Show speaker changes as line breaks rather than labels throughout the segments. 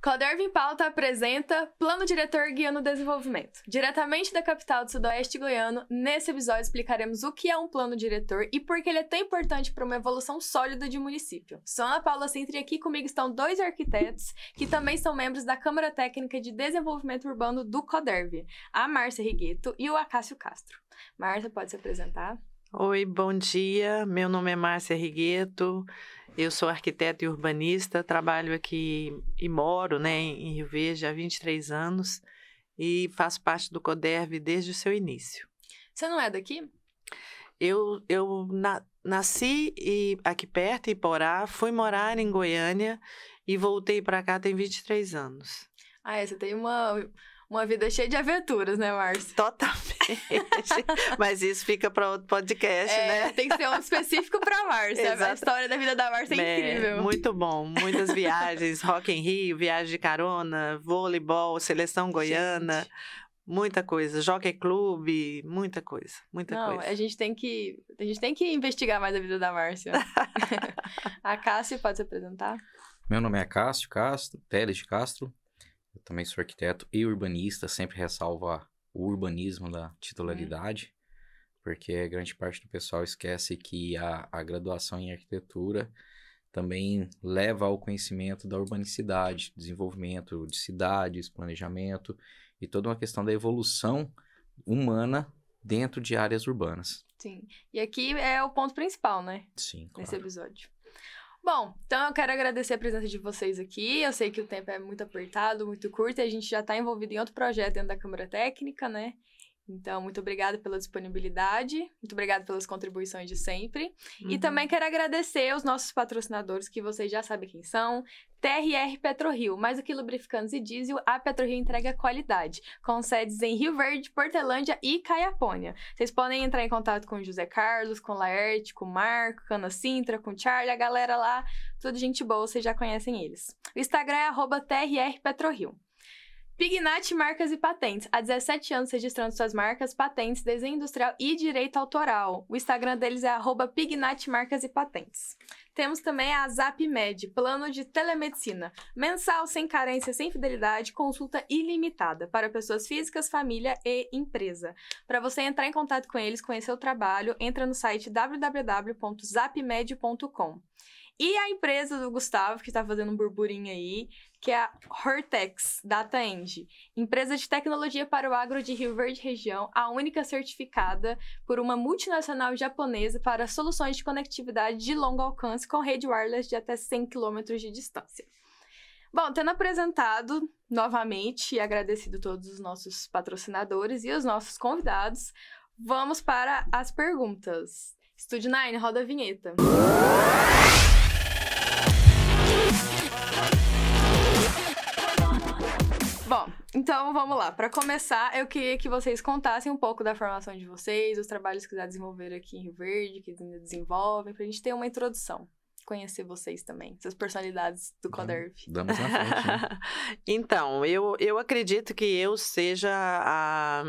Coderv em Pauta apresenta Plano Diretor Guiando o Desenvolvimento. Diretamente da capital do Sudoeste Goiano, nesse episódio explicaremos o que é um plano diretor e por que ele é tão importante para uma evolução sólida de um município. Sou Ana Paula Sintra e aqui comigo estão dois arquitetos que também são membros da Câmara Técnica de Desenvolvimento Urbano do Coderv, a Márcia Rigueto e o Acácio Castro. Márcia, pode se apresentar?
Oi, bom dia. Meu nome é Márcia Rigueto. Eu sou arquiteta e urbanista, trabalho aqui e moro, em Rio Verde há 23 anos e faço parte do Coderv desde o seu início.
Você não é daqui?
Eu nasci aqui perto, em Iporá, fui morar em Goiânia e voltei para cá tem 23 anos.
Você tem uma vida cheia de aventuras, né, Márcia?
Totalmente. Mas isso fica para outro podcast, né?
Tem que ser um específico para Márcia. A história da vida da Márcia é incrível.
Muito bom. Muitas viagens, Rock in Rio, viagem de carona, voleibol, seleção goiana, muita coisa. Jockey Club, muita coisa.
A gente tem que investigar mais a vida da Márcia. A Cássio, pode se apresentar?
Meu nome é Acácio Castro, Teles de Castro. Eu também sou arquiteto e urbanista, sempre ressalvo o urbanismo da titularidade, porque grande parte do pessoal esquece que a graduação em arquitetura também leva ao conhecimento da urbanicidade, desenvolvimento de cidades, planejamento e toda uma questão da evolução humana dentro de áreas urbanas.
Sim, e aqui é o ponto principal, né?
Sim, claro.
Nesse episódio. Bom, então eu quero agradecer a presença de vocês aqui. Eu sei que o tempo é muito apertado, muito curto, e a gente já está envolvido em outro projeto dentro da Câmara Técnica, né? Então, muito obrigada pela disponibilidade, muito obrigada pelas contribuições de sempre. E também quero agradecer aos nossos patrocinadores, que vocês já sabem quem são. TRR PetroRio, mais do que lubrificantes e diesel, a PetroRio entrega qualidade, com sedes em Rio Verde, Portelândia e Caiapônia. Vocês podem entrar em contato com o José Carlos, com o Laerte, com o Marco, com a Ana Sintra, com o Charlie, a galera lá, tudo gente boa, vocês já conhecem eles. O Instagram é @TRRPetroRio. Pignat Marcas e Patentes. Há 17 anos registrando suas marcas, patentes, desenho industrial e direito autoral. O Instagram deles é @Pignat Marcas e Patentes. Temos também a ZapMed, plano de telemedicina. Mensal, sem carência, sem fidelidade, consulta ilimitada para pessoas físicas, família e empresa. Para você entrar em contato com eles, conhecer o trabalho, entra no site www.zapmed.com. E a empresa do Gustavo, que está fazendo um burburinho aí, que é a Hortex Data Eng, empresa de tecnologia para o agro de Rio Verde região, a única certificada por uma multinacional japonesa para soluções de conectividade de longo alcance com rede wireless de até 100 km de distância. Bom, tendo apresentado novamente e agradecido todos os nossos patrocinadores e os nossos convidados, vamos para as perguntas. Studio 9, roda a vinheta. Bom, então vamos lá. Para começar, eu queria que vocês contassem um pouco da formação de vocês, os trabalhos que já desenvolveram aqui em Rio Verde, que ainda desenvolvem, para a gente ter uma introdução. Conhecer vocês também, suas personalidades do Coderv.
Damos na frente, né?
Então, eu acredito que eu seja a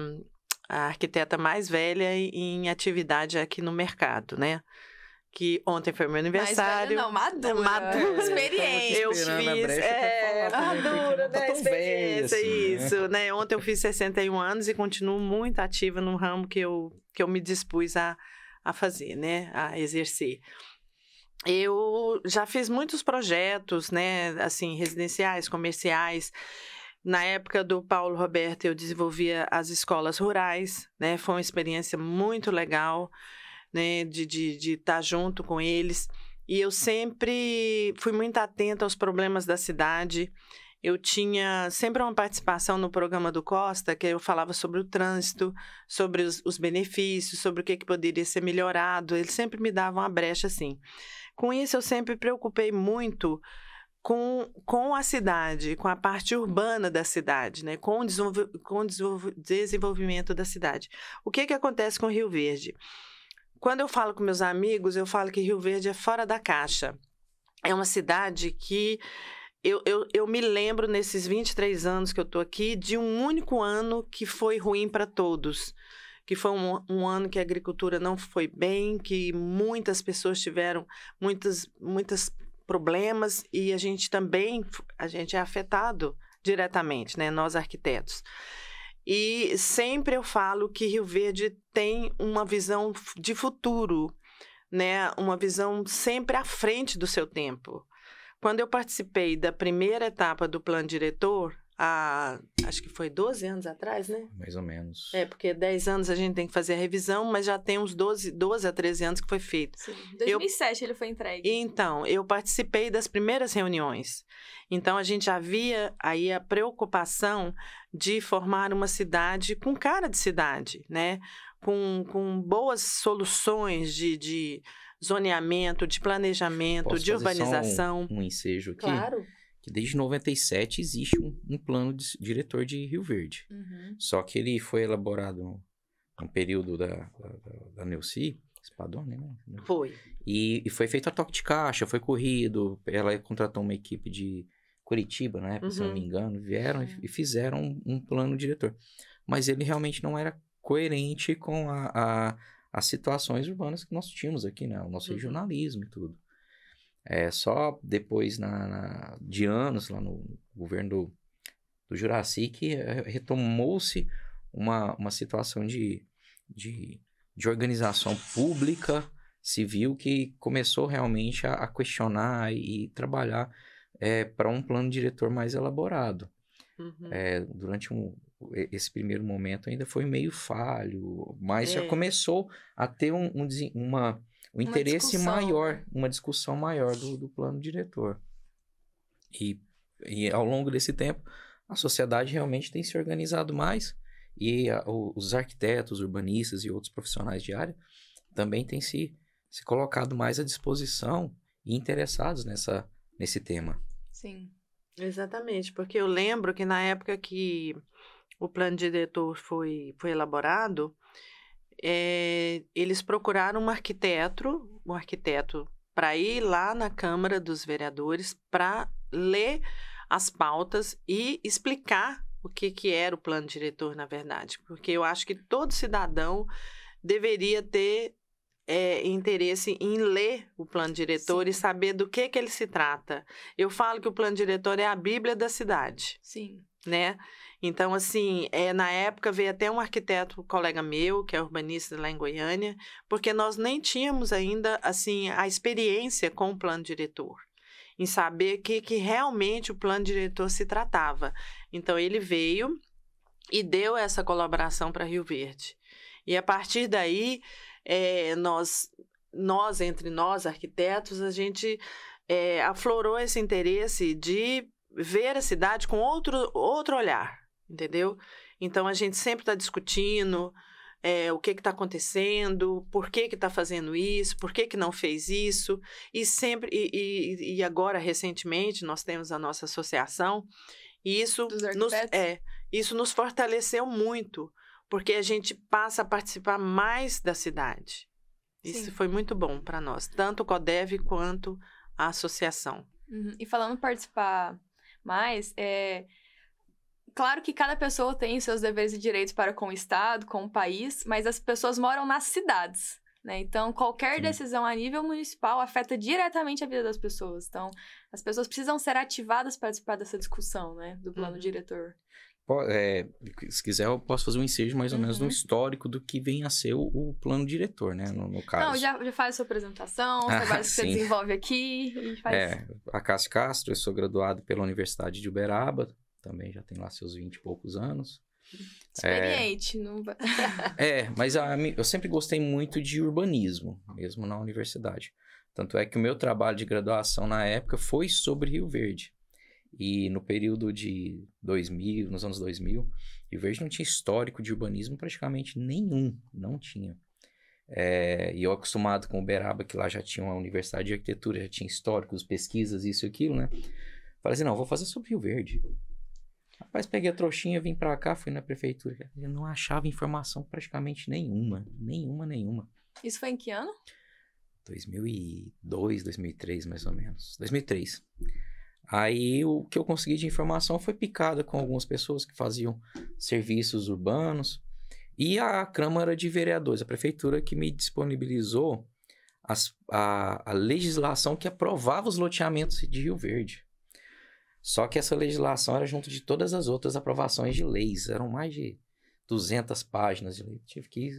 arquiteta mais velha em atividade aqui no mercado, né? Que ontem foi meu aniversário.
Mais velha não, madura. Experiente.
Eu fiz, madura, né? Experiência, assim, isso, né? Ontem eu fiz 61 anos e continuo muito ativa no ramo que eu me dispus a fazer, né? A exercer. Eu já fiz muitos projetos, né? Assim, residenciais, comerciais. Na época do Paulo Roberto, eu desenvolvia as escolas rurais, né? Foi uma experiência muito legal, né, de estar junto com eles. E eu sempre fui muito atenta aos problemas da cidade. Eu tinha sempre uma participação no programa do Costa, que eu falava sobre o trânsito, sobre os benefícios, sobre o que poderia ser melhorado. Eles sempre me davam uma brecha, assim. Com isso, eu sempre me preocupei muito com a cidade, com a parte urbana da cidade, né? Com o desenvolvimento da cidade. O que acontece com Rio Verde? Quando eu falo com meus amigos, eu falo que Rio Verde é fora da caixa. É uma cidade que eu me lembro, nesses 23 anos que eu estou aqui, de um único ano que foi ruim para todos. Que foi um ano que a agricultura não foi bem, que muitas pessoas tiveram muitas problemas e a gente é afetado diretamente, né? Nós arquitetos. E sempre eu falo que Rio Verde tem uma visão de futuro, né? Uma visão sempre à frente do seu tempo. Quando eu participei da primeira etapa do plano diretor, acho que foi 12 anos atrás, né?
Mais ou menos.
Porque 10 anos a gente tem que fazer a revisão, mas já tem uns 12 a 13 anos que foi feito.
Sim, 2007 ele foi entregue.
Então, eu participei das primeiras reuniões. Então, a gente havia aí a preocupação de formar uma cidade com cara de cidade, né? Com boas soluções de zoneamento, de planejamento, de urbanização.
Um ensejo aqui?
Claro.
Que desde 97 existe um plano diretor de Rio Verde. Só que ele foi elaborado no período da Neuci Spadoni, né?
Foi.
E foi feito a toque de caixa, foi corrido. Ela contratou uma equipe de Curitiba, né? Se não me engano, vieram e fizeram um plano diretor. Mas ele realmente não era coerente com as situações urbanas que nós tínhamos aqui, né? O nosso regionalismo e tudo. Só depois de anos, lá no governo do Juraci, que retomou-se uma situação de organização pública, civil, que começou realmente a questionar e trabalhar para um plano diretor mais elaborado. Durante esse primeiro momento ainda foi meio falho, mas já começou a ter um interesse maior, uma discussão maior do plano diretor. E ao longo desse tempo, a sociedade realmente tem se organizado mais e os arquitetos, urbanistas e outros profissionais de área também têm se colocado mais à disposição e interessados nesse tema.
Sim.
Exatamente, porque eu lembro que na época que o plano diretor foi elaborado, eles procuraram um arquiteto para ir lá na Câmara dos Vereadores para ler as pautas e explicar o que era o plano diretor, na verdade. Porque eu acho que todo cidadão deveria ter interesse em ler o plano diretor e saber do que ele se trata. Eu falo que o plano diretor é a Bíblia da cidade.
Sim.
Né? Então, assim, na época veio até um arquiteto, um colega meu, que é urbanista lá em Goiânia, porque nós nem tínhamos ainda, assim, a experiência com o plano diretor, em saber que realmente o plano diretor se tratava. Então, ele veio e deu essa colaboração para Rio Verde. E, a partir daí, entre nós, arquitetos, a gente aflorou esse interesse de ver a cidade com outro olhar, entendeu? Então, a gente sempre está discutindo o que está acontecendo, por que está fazendo isso, por que não fez isso, e agora, recentemente, nós temos a nossa associação, e isso nos fortaleceu muito, porque a gente passa a participar mais da cidade. Isso Sim. foi muito bom para nós, tanto o CODEV quanto a associação.
E falando participar mais, claro que cada pessoa tem seus deveres e direitos para com o Estado, com o país, mas as pessoas moram nas cidades, né? Então, qualquer Sim. decisão a nível municipal afeta diretamente a vida das pessoas. Então, as pessoas precisam ser ativadas para participar dessa discussão, né? Do plano diretor.
Se quiser, eu posso fazer um ensejo mais ou menos no histórico do que vem a ser o plano diretor, né? No caso.
Não, já faz a sua apresentação, os trabalhos que você desenvolve aqui. E faz...
A Cássio Castro, eu sou graduado pela Universidade de Uberaba, também já tem lá seus 20 e poucos anos.
Experiente.
Mas eu sempre gostei muito de urbanismo, mesmo na universidade. Tanto é que o meu trabalho de graduação na época foi sobre Rio Verde. E no período de 2000, nos anos 2000, Rio Verde não tinha histórico de urbanismo praticamente nenhum, não tinha. E eu acostumado com Uberaba, que lá já tinha uma universidade de arquitetura, já tinha históricos, pesquisas, isso e aquilo, né? Falei assim, não, vou fazer sobre Rio Verde. Rapaz, peguei a trouxinha, vim pra cá, fui na prefeitura. Eu não achava informação praticamente nenhuma.
Isso foi em que ano?
2002, 2003, mais ou menos. 2003. Aí, o que eu consegui de informação foi picada com algumas pessoas que faziam serviços urbanos. E a Câmara de Vereadores, a prefeitura que me disponibilizou a legislação que aprovava os loteamentos de Rio Verde. Só que essa legislação era junto de todas as outras aprovações de leis. Eram mais de 200 páginas de lei. Tive que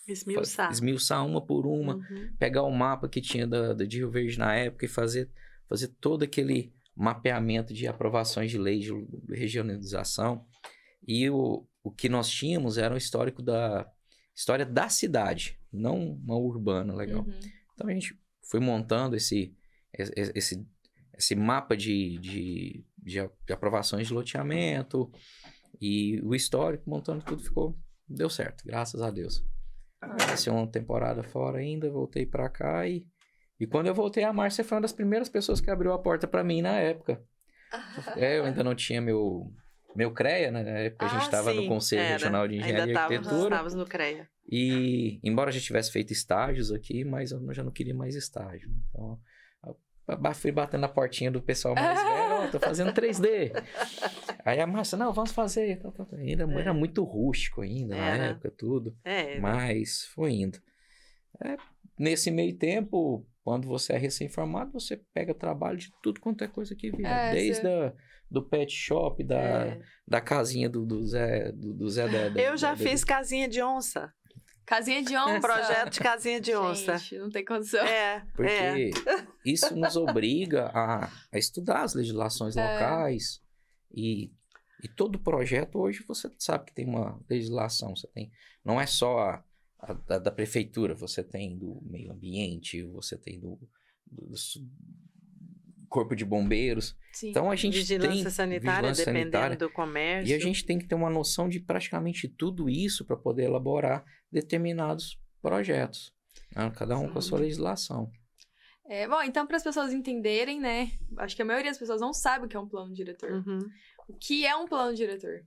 esmiuçar uma por uma, pegar o mapa que tinha de Rio Verde na época e fazer todo aquele mapeamento de aprovações de leis de regionalização. E o que nós tínhamos era um histórico da história da cidade, não uma urbana, legal. Então a gente foi montando esse mapa de aprovações de loteamento e o histórico, montando tudo, deu certo, graças a Deus. Passei uma temporada fora ainda, voltei pra cá e quando eu voltei, a Márcia foi uma das primeiras pessoas que abriu a porta pra mim na época. Eu ainda não tinha meu CREA, né? Na época a gente estava no Conselho Regional de Engenharia e Arquitetura.
Estávamos no CREA.
E, embora já tivesse feito estágios aqui, mas eu já não queria mais estágio. Então, eu fui batendo na portinha do pessoal mais velho, tô fazendo 3D. Aí a Márcia, não, vamos fazer. Era muito rústico ainda na época, tudo. Mas foi indo. Nesse meio tempo, quando você é recém-formado, você pega trabalho de tudo quanto é coisa que vier. Desde do pet shop, da casinha do Zé.
Eu já fiz casinha de onça.
Casinha de onça.
Projeto de casinha de onça.
Gente, não tem condição.
Porque isso nos obriga a estudar as legislações locais. E todo projeto hoje você sabe que tem uma legislação. Você tem, não é só a da prefeitura, você tem do meio ambiente, você tem do corpo de bombeiros.
Sim.
Então a gente
vigilância sanitária, dependendo do comércio.
E a gente tem que ter uma noção de praticamente tudo isso para poder elaborar determinados projetos, né? Cada um com a sua legislação.
Bom, então para as pessoas entenderem, né? Acho que a maioria das pessoas não sabe o que é um plano diretor. O que é um plano diretor?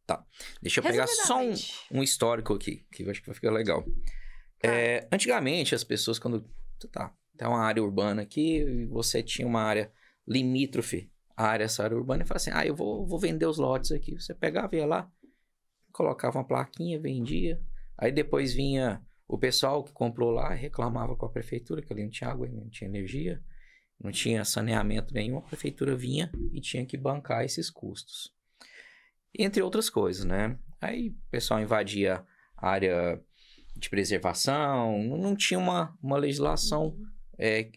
Tá, deixa eu pegar só um histórico aqui, que eu acho que vai ficar legal. Antigamente, as pessoas, quando tem uma área urbana aqui, e você tinha uma área limítrofe essa área urbana, e falava assim, eu vou vender os lotes aqui. Você pegava, ia lá, colocava uma plaquinha, vendia. Aí depois vinha o pessoal que comprou lá e reclamava com a prefeitura, que ali não tinha água, não tinha energia, não tinha saneamento nenhum. A prefeitura vinha e tinha que bancar esses custos. Entre outras coisas, né? Aí o pessoal invadia a área de preservação, não tinha uma legislação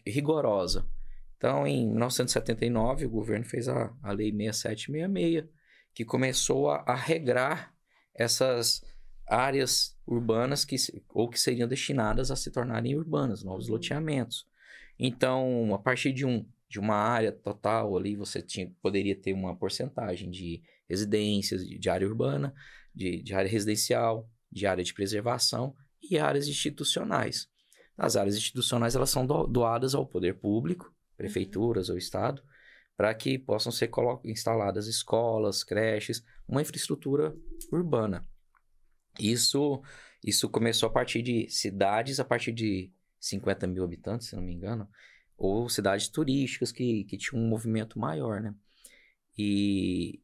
rigorosa. Então, em 1979, o governo fez a Lei 6766, que começou a regrar essas áreas urbanas que seriam destinadas a se tornarem urbanas, novos loteamentos. Então, a partir de uma área total ali, você poderia ter uma porcentagem de residências, de área urbana, de área residencial, de área de preservação e áreas institucionais. As áreas institucionais, elas são doadas ao poder público, prefeituras ou estado, para que possam ser instaladas escolas, creches, uma infraestrutura urbana. Isso começou a partir de cidades, a partir de 50 mil habitantes, se não me engano, ou cidades turísticas que tinham um movimento maior, né? E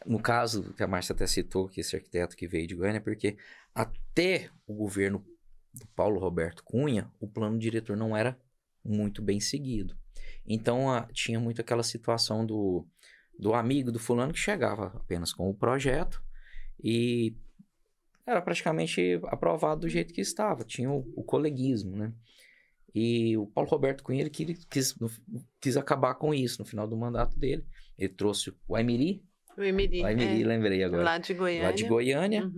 no caso que a Márcia até citou, que esse arquiteto que veio de Goiânia, porque até o governo do Paulo Roberto Cunha, o plano diretor não era muito bem seguido. Então, tinha muito aquela situação do amigo do fulano que chegava apenas com o projeto e era praticamente aprovado do jeito que estava. Tinha o coleguismo, né? E o Paulo Roberto Cunha, ele quis acabar com isso no final do mandato dele. Ele trouxe o Aimiri. O Aimiri, lembrei agora.
Lá de Goiânia.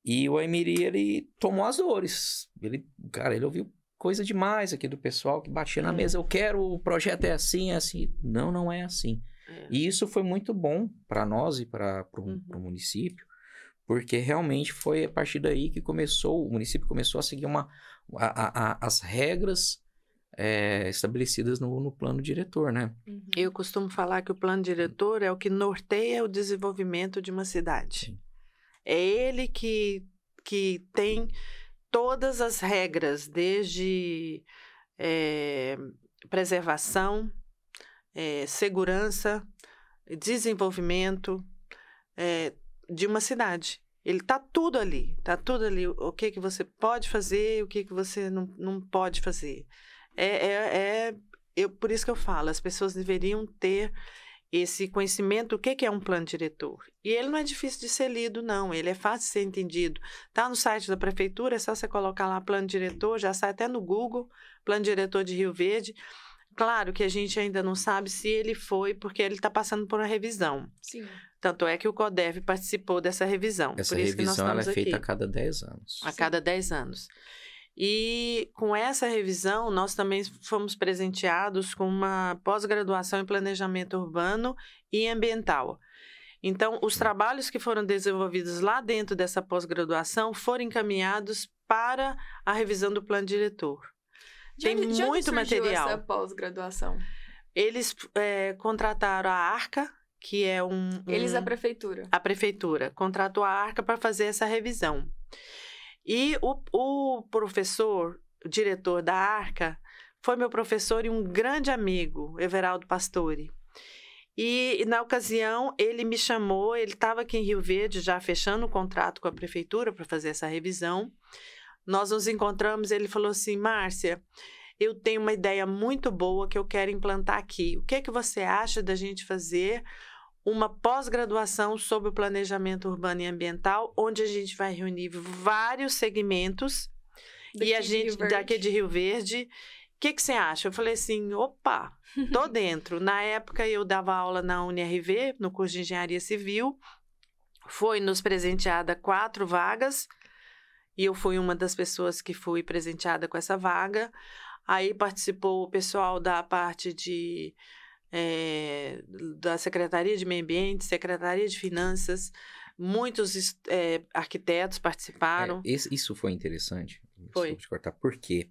E o Aimiri, ele tomou as dores. Ele ouviu coisa demais aqui do pessoal que batia na mesa. Eu quero, o projeto é assim, é assim. Não é assim. E isso foi muito bom para nós e para o município, porque realmente foi a partir daí que o município começou a seguir as regras estabelecidas no plano diretor, né?
Eu costumo falar que o plano diretor é o que norteia o desenvolvimento de uma cidade. Sim. É ele que tem todas as regras, desde preservação, segurança, desenvolvimento de uma cidade. Ele tá tudo ali. O que você pode fazer, o que você não pode fazer. Por isso que eu falo, as pessoas deveriam ter esse conhecimento, o que é um plano diretor. E ele não é difícil de ser lido, não. Ele é fácil de ser entendido. Tá no site da prefeitura, é só você colocar lá plano diretor, já sai até no Google, plano diretor de Rio Verde. Claro que a gente ainda não sabe se ele foi, porque ele está passando por uma revisão.
Sim.
Tanto é que o CODEV participou dessa revisão.
Essa
por isso
revisão
que nós estamos
ela é feita
aqui.
a cada 10 anos.
A cada 10 anos. E com essa revisão, nós também fomos presenteados com uma pós-graduação em planejamento urbano e ambiental. Então, os trabalhos que foram desenvolvidos lá dentro dessa pós-graduação foram encaminhados para a revisão do plano diretor. Tem muito material.
Essa pós-graduação?
Eles contrataram a ARCA, que é
Eles, a prefeitura.
A prefeitura contratou a ARCA para fazer essa revisão. E o professor, o diretor da ARCA, foi meu professor e um grande amigo, Everaldo Pastore. E na ocasião, ele me chamou, ele estava aqui em Rio Verde, já fechando o contrato com a prefeitura para fazer essa revisão. Nós nos encontramos, ele falou assim, Márcia, eu tenho uma ideia muito boa que eu quero implantar aqui. O que você acha da gente fazer uma pós-graduação sobre o planejamento urbano e ambiental, onde a gente vai reunir vários segmentos daqui de Rio Verde. O que você acha? Eu falei assim, opa, tô dentro. Na época, eu dava aula na UniRV, no curso de Engenharia Civil. Foi nos presenteada 4 vagas, e eu fui uma das pessoas que fui presenteada com essa vaga. Aí participou o pessoal da parte da Secretaria de Meio Ambiente, Secretaria de Finanças, muitos arquitetos participaram.
Isso foi interessante.
Foi.
Desculpa te cortar, porque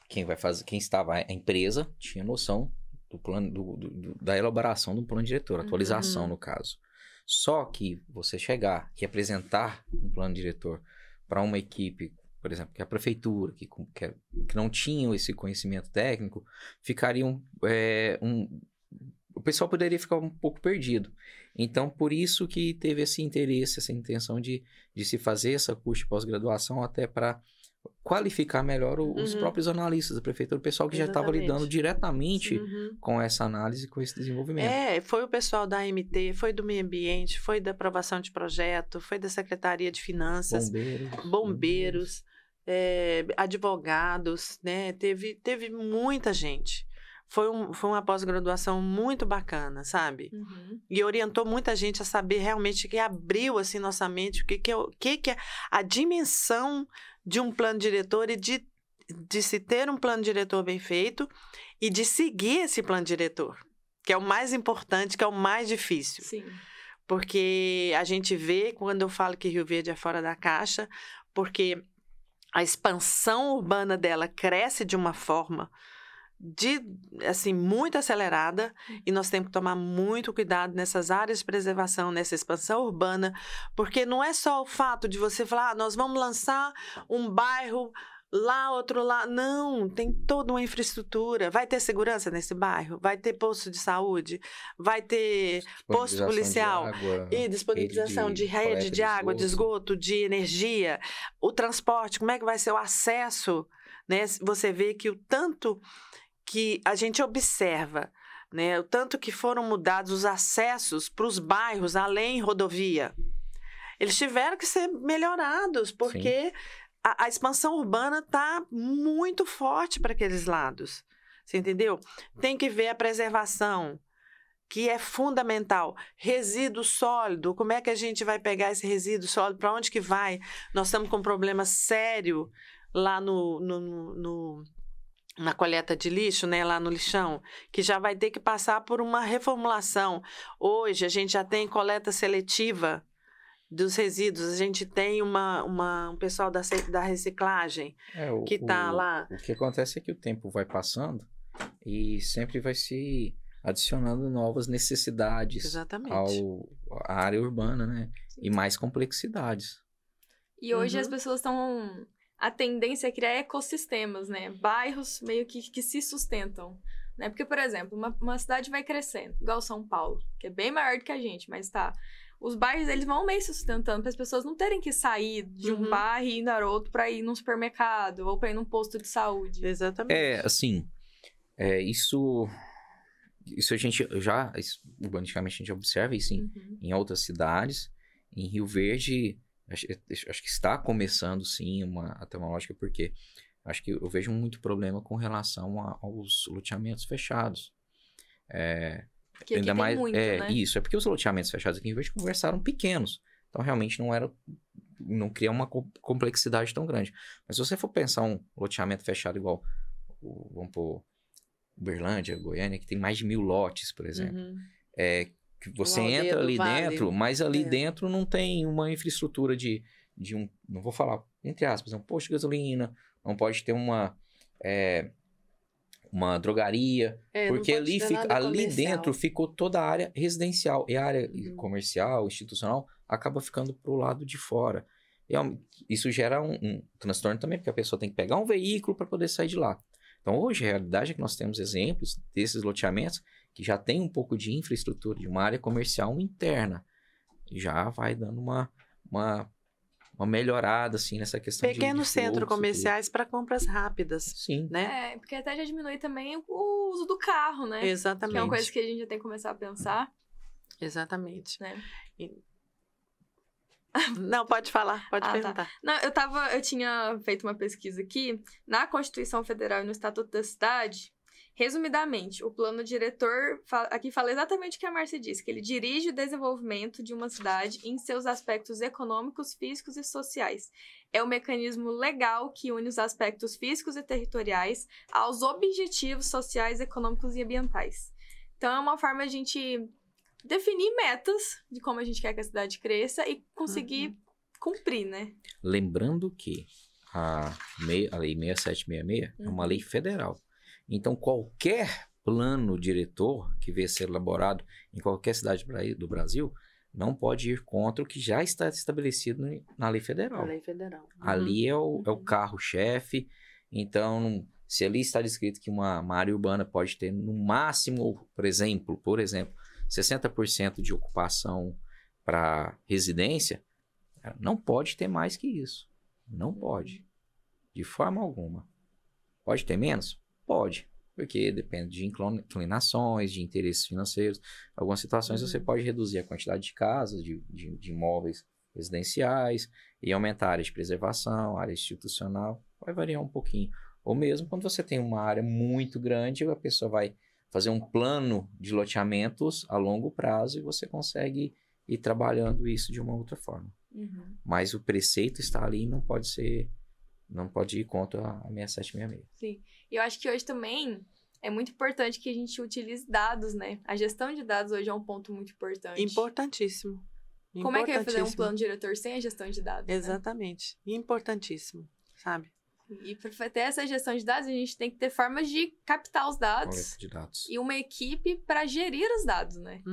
quem estava, a empresa tinha noção do plano, da elaboração do plano diretor, atualização no caso. Só que você chegar e apresentar um plano diretor para uma equipe, por exemplo, que a prefeitura, que não tinham esse conhecimento técnico, o pessoal poderia ficar um pouco perdido. Então, por isso que teve esse interesse, essa intenção de se fazer essa curso de pós-graduação até para qualificar melhor os próprios analistas da prefeitura, o pessoal que já estava lidando diretamente com essa análise, com esse desenvolvimento.
Foi o pessoal da AMT, foi do meio ambiente, foi da aprovação de projeto, foi da Secretaria de Finanças, bombeiros, advogados, né? Teve muita gente. Foi uma pós-graduação muito bacana, sabe? E orientou muita gente a saber realmente, que abriu assim nossa mente, o que é a dimensão de um plano diretor e de se ter um plano diretor bem feito e de seguir esse plano diretor, que é o mais importante, que é o mais difícil.
Sim.
Porque a gente vê, quando eu falo que Rio Verde é fora da caixa, porque a expansão urbana dela cresce de uma forma muito acelerada, e nós temos que tomar muito cuidado nessas áreas de preservação, nessa expansão urbana, porque não é só o fato de você falar, nós vamos lançar um bairro lá, outro lá. Não, tem toda uma infraestrutura. Vai ter segurança nesse bairro? Vai ter posto de saúde? Vai ter posto policial? E disponibilização de rede, de água, de esgoto, de energia. O transporte, como é que vai ser o acesso? Né? Você vê que o tanto que a gente observa, né, o tanto que foram mudados os acessos para os bairros além rodovia, eles tiveram que ser melhorados, porque a expansão urbana está muito forte para aqueles lados, você entendeu? Tem que ver a preservação, que é fundamental. Resíduo sólido, como é que a gente vai pegar esse resíduo sólido, para onde que vai? Nós estamos com um problema sério lá na coleta de lixo, né, lá no lixão, que já vai ter que passar por uma reformulação. Hoje, a gente já tem coleta seletiva dos resíduos, a gente tem um pessoal da reciclagem que está lá.
O que acontece é que o tempo vai passando e sempre vai se adicionando novas necessidades à área urbana, né? E mais complexidades.
E hoje as pessoas estão... A tendência é criar ecossistemas, né? Bairros meio que se sustentam, né? Porque, por exemplo, uma cidade vai crescendo, igual São Paulo, que é bem maior do que a gente, mas tá... os bairros, eles vão meio se sustentando para as pessoas não terem que sair de um bairro e ir para outro para ir num supermercado ou para ir num posto de saúde.
Exatamente.
Assim, isso a gente urbanisticamente a gente observa isso em outras cidades. Em Rio Verde, acho que está começando, sim, até uma lógica, porque acho que eu vejo muito problema com relação aos loteamentos fechados.
Que ainda mais, muito, né?
Isso, é porque os loteamentos fechados aqui em Rio Verde conversaram pequenos. Então, realmente, não cria uma complexidade tão grande. Mas se você for pensar um loteamento fechado igual, vamos pôr, Uberlândia, Goiânia, que tem mais de 1000 lotes, por exemplo. Que você entra ali dentro, mas ali dentro não tem uma infraestrutura de não vou falar, entre aspas, um posto de gasolina, não pode ter uma drogaria, porque ali dentro ficou toda a área residencial, e a área comercial, institucional, acaba ficando pro lado de fora. E isso gera um transtorno também, porque a pessoa tem que pegar um veículo para poder sair de lá. Então, hoje, a realidade é que nós temos exemplos desses loteamentos que já tem um pouco de infraestrutura, de uma área comercial interna. E já vai dando uma melhorada, assim, nessa questão
pequenos centros comerciais para compras rápidas.
Sim.
Né?
Porque até já diminui também o uso do carro, né?
Exatamente.
Que é uma coisa que a gente já tem que começar a pensar.
Exatamente. Né? Não, pode falar, pode perguntar.
Tá. Não, eu tinha feito uma pesquisa aqui, na Constituição Federal e no Estatuto da Cidade, resumidamente, o plano diretor, aqui fala exatamente o que a Márcia disse, que ele dirige o desenvolvimento de uma cidade em seus aspectos econômicos, físicos e sociais. É o mecanismo legal que une os aspectos físicos e territoriais aos objetivos sociais, econômicos e ambientais. Então, é uma forma de a gente definir metas de como a gente quer que a cidade cresça e conseguir cumprir, né?
Lembrando que a Lei 6766 é uma lei federal. Então, qualquer plano diretor que venha a ser elaborado em qualquer cidade do Brasil não pode ir contra o que já está estabelecido na lei federal.
A lei federal.
Ali é o carro-chefe. Então, se ali está descrito que uma área urbana pode ter no máximo, por exemplo, 60% de ocupação para residência, não pode ter mais que isso. Não pode. De forma alguma. Pode ter menos? Pode. Porque depende de inclinações, de interesses financeiros. Algumas situações você pode reduzir a quantidade de casas, de imóveis residenciais e aumentar a área de preservação, a área institucional. Vai variar um pouquinho. Ou mesmo quando você tem uma área muito grande, a pessoa vai fazer um plano de loteamentos a longo prazo e você consegue ir trabalhando isso de uma outra forma. Mas o preceito está ali e não pode ir contra a 6766.
Sim. E eu acho que hoje também é muito importante que a gente utilize dados, né? A gestão de dados hoje é um ponto muito importante.
Importantíssimo.
Como é que eu ia fazer um plano diretor sem a gestão de dados?
Exatamente. Né? Importantíssimo, sabe?
E para ter essa gestão de dados, a gente tem que ter formas de captar os dados.
De dados.
E uma equipe para gerir os dados, né?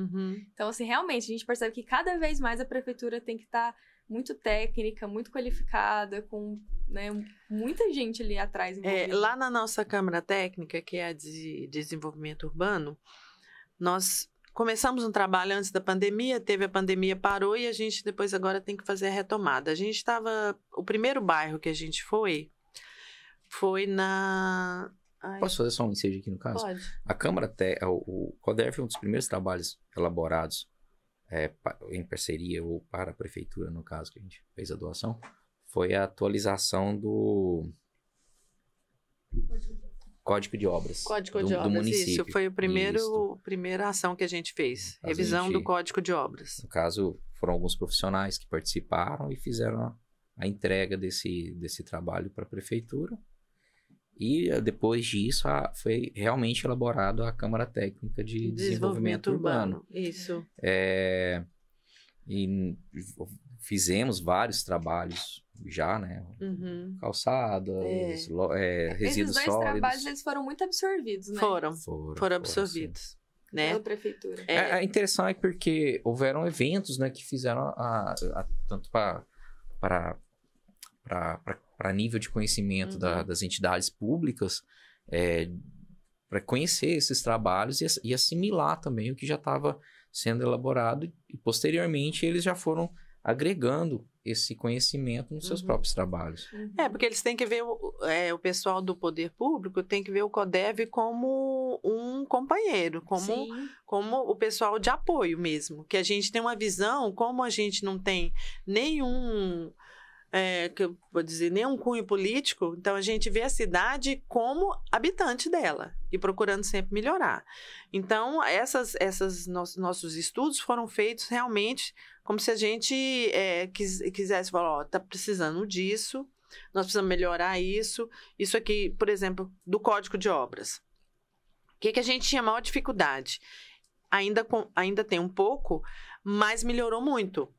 Então, assim, realmente, a gente percebe que cada vez mais a prefeitura tem que estar muito técnica, muito qualificada, com muita gente ali atrás envolvida.
Lá na nossa Câmara Técnica, que é a de Desenvolvimento Urbano, nós começamos um trabalho antes da pandemia, teve a pandemia, parou e a gente depois agora tem que fazer a retomada. O primeiro bairro que a gente foi na...
Posso fazer só um ensejo aqui no caso?
Pode.
A Câmara, o CODER foi um dos primeiros trabalhos elaborados em parceria ou para a prefeitura, no caso, que a gente fez a doação, foi a atualização do Código de Obras.
Código de Obras, do município. Isso foi a primeira ação que a gente fez. Revisão do Código de Obras.
No caso, foram alguns profissionais que participaram e fizeram a entrega desse trabalho para a prefeitura. E depois disso, foi realmente elaborado a Câmara Técnica de Desenvolvimento Urbano.
Isso.
E fizemos vários trabalhos já, né? Calçadas, resíduos sólidos.
Esses dois trabalhos, eles foram muito absorvidos, né?
Foram absorvidos. Né?
Pela prefeitura.
A intenção é porque houveram eventos, né, que fizeram tanto para nível de conhecimento das entidades públicas, para conhecer esses trabalhos e assimilar também o que já estava sendo elaborado e posteriormente eles já foram agregando esse conhecimento nos seus próprios trabalhos.
Porque eles têm que ver, o pessoal do poder público tem que ver o CODEV como um companheiro, como o pessoal de apoio mesmo, que a gente tem uma visão, como a gente não tem nenhum... que eu vou dizer, nenhum cunho político, então a gente vê a cidade como habitante dela e procurando sempre melhorar. Então, nossos estudos foram feitos realmente como se a gente quisesse falar, ó, tá precisando disso, nós precisamos melhorar isso aqui, por exemplo, do Código de Obras. O que a gente tinha maior dificuldade? Ainda tem um pouco, mas melhorou muito.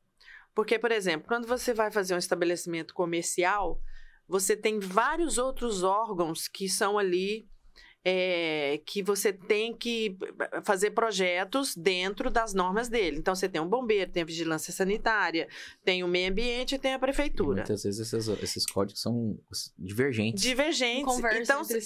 Porque, por exemplo, quando você vai fazer um estabelecimento comercial, você tem vários outros órgãos que são ali, que você tem que fazer projetos dentro das normas dele. Então, você tem um bombeiro, tem a vigilância sanitária, tem o meio ambiente e tem a prefeitura.
E muitas vezes esses códigos são divergentes.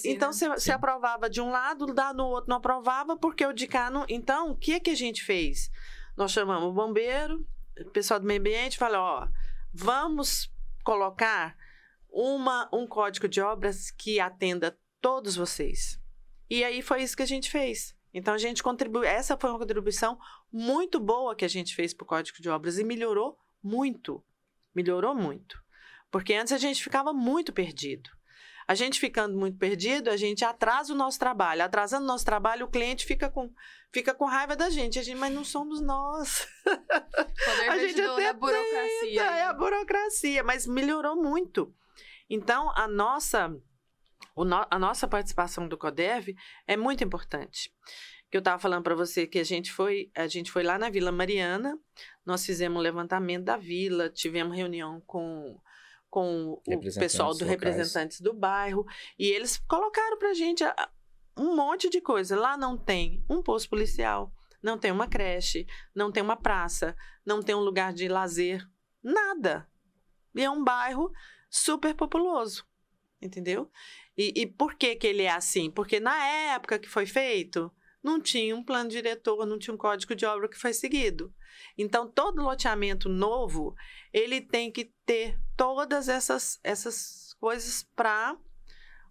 Então, você aprovava de um lado, no outro não aprovava, porque o de cá não... Então, o que a gente fez? Nós chamamos o bombeiro, o pessoal do meio ambiente, fala, ó, vamos colocar um código de obras que atenda todos vocês. E aí foi isso que a gente fez. Então a gente contribuiu, essa foi uma contribuição muito boa que a gente fez para o Código de Obras e melhorou muito. Porque antes a gente ficava muito perdido. A gente ficando muito perdido, a gente atrasa o nosso trabalho. Atrasando o nosso trabalho, o cliente fica com raiva da gente. Mas não somos nós.
A gente até burocracia.
É a burocracia, mas melhorou muito. Então, a nossa participação do CODEV é muito importante. Que eu estava falando para você que a gente foi lá na Vila Mariana, nós fizemos um levantamento da vila, tivemos reunião com o pessoal dos representantes do bairro, e eles colocaram para a gente um monte de coisa. Lá não tem um posto policial, não tem uma creche, não tem uma praça, não tem um lugar de lazer, nada. E é um bairro super populoso, entendeu? E por que ele é assim? Porque na época que foi feito, não tinha um plano diretor, não tinha um código de obra que foi seguido. Então, todo loteamento novo, ele tem que ter todas essas coisas para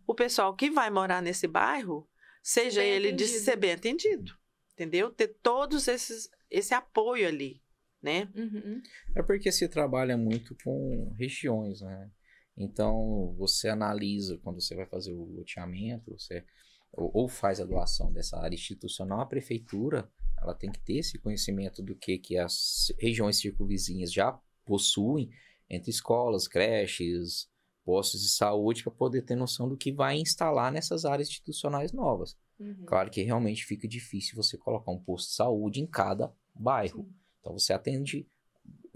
o pessoal que vai morar nesse bairro, seja ele de ser bem atendido, entendeu? Ter todos esse apoio ali, né?
É porque se trabalha muito com regiões, né? Então, você analisa, quando você vai fazer o loteamento, você ou faz a doação dessa área institucional, a prefeitura ela tem que ter esse conhecimento do que as regiões circunvizinhas já possuem, entre escolas, creches, postos de saúde, para poder ter noção do que vai instalar nessas áreas institucionais novas. Claro que realmente fica difícil você colocar um posto de saúde em cada bairro. Sim. Então, você atende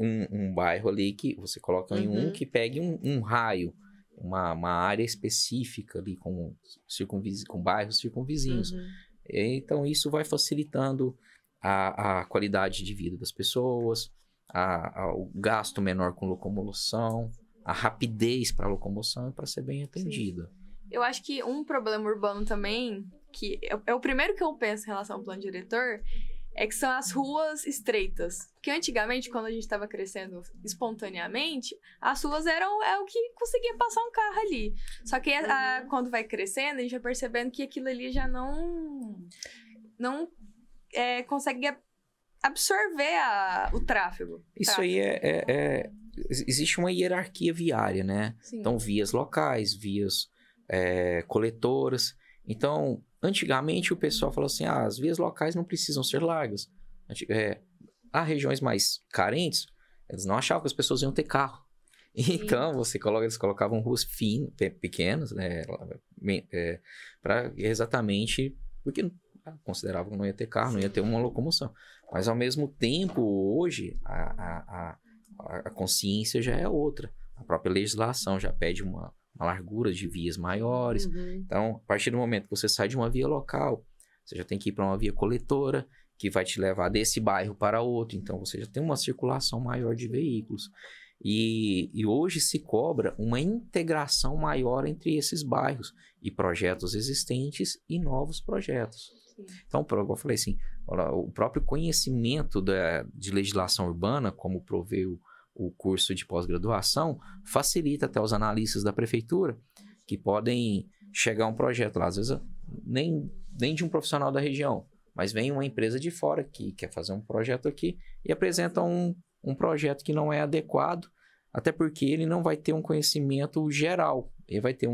um bairro ali que você coloca em um que pegue um raio, uma área específica ali com bairros circunvizinhos. Então, isso vai facilitando a qualidade de vida das pessoas, o gasto menor com locomoção, a rapidez para a locomoção e para ser bem atendida.
Sim. Eu acho que um problema urbano também, que é o primeiro que eu penso em relação ao plano diretor, é que são as ruas estreitas. Porque antigamente, quando a gente estava crescendo espontaneamente, as ruas eram o que conseguia passar um carro ali. Só que quando vai crescendo, a gente vai percebendo que aquilo ali já não consegue absorver o tráfego.
Isso aí existe uma hierarquia viária, né? Sim. Então, vias locais, vias coletoras. Então, antigamente o pessoal falou assim, as vias locais não precisam ser largas. Há regiões mais carentes, eles não achavam que as pessoas iam ter carro. Então, eles colocavam ruas pequenas, né? Para exatamente... Porque consideravam que não ia ter carro, não ia ter uma locomoção. Mas, ao mesmo tempo, hoje, a consciência já é outra. A própria legislação já pede uma largura de vias maiores. Então, a partir do momento que você sai de uma via local, você já tem que ir para uma via coletora, que vai te levar desse bairro para outro. Então, você já tem uma circulação maior de veículos. E hoje se cobra uma integração maior entre esses bairros e projetos existentes e novos projetos. Sim. Então, como eu falei assim, o próprio conhecimento de legislação urbana, como provê o curso de pós-graduação, facilita até os analistas da prefeitura que podem chegar a um projeto lá, às vezes nem de um profissional da região, mas vem uma empresa de fora que quer fazer um projeto aqui e apresenta um projeto que não é adequado, até porque ele não vai ter um conhecimento geral. Ele vai ter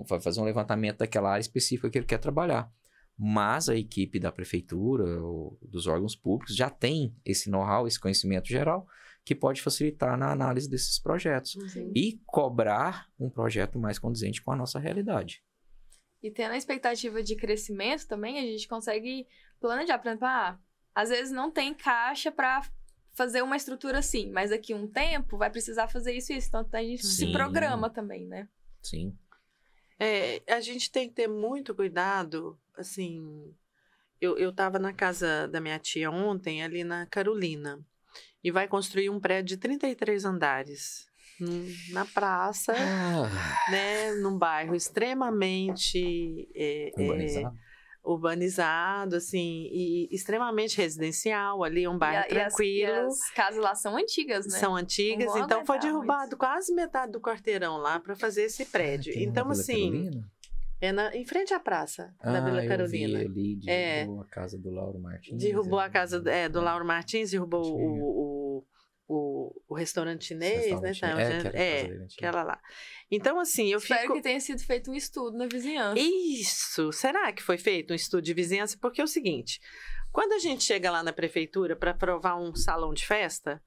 vai fazer um levantamento daquela área específica que ele quer trabalhar. Mas a equipe da prefeitura ou dos órgãos públicos já tem esse know-how, esse conhecimento geral, que pode facilitar na análise desses projetos.
Sim.
E cobrar um projeto mais condizente com a nossa realidade.
E tendo a expectativa de crescimento também, a gente consegue planejar. Por exemplo, às vezes não tem caixa para fazer uma estrutura assim, mas daqui a um tempo vai precisar fazer isso e isso. Então a gente se programa também, né?
Sim.
A gente tem que ter muito cuidado, assim... Eu estava na casa da minha tia ontem, ali na Carolina, e vai construir um prédio de 33 andares na praça, né, num bairro extremamente urbanizado, assim, e extremamente residencial, ali é um bairro tranquilo.
E as casas lá são antigas, né?
São antigas, então foi derrubado quase metade do quarteirão lá para fazer esse prédio. Então, assim... em frente à praça da Vila Carolina.
Eu vi ali, derrubou a casa do Lauro Martins.
Derrubou a casa do Lauro Martins, derrubou o restaurante chinês, né? Aquela lá. Então, assim,
Espero que tenha sido feito um estudo na vizinhança.
Isso! Será que foi feito um estudo de vizinhança? Porque é o seguinte, quando a gente chega lá na prefeitura para aprovar um salão de festa,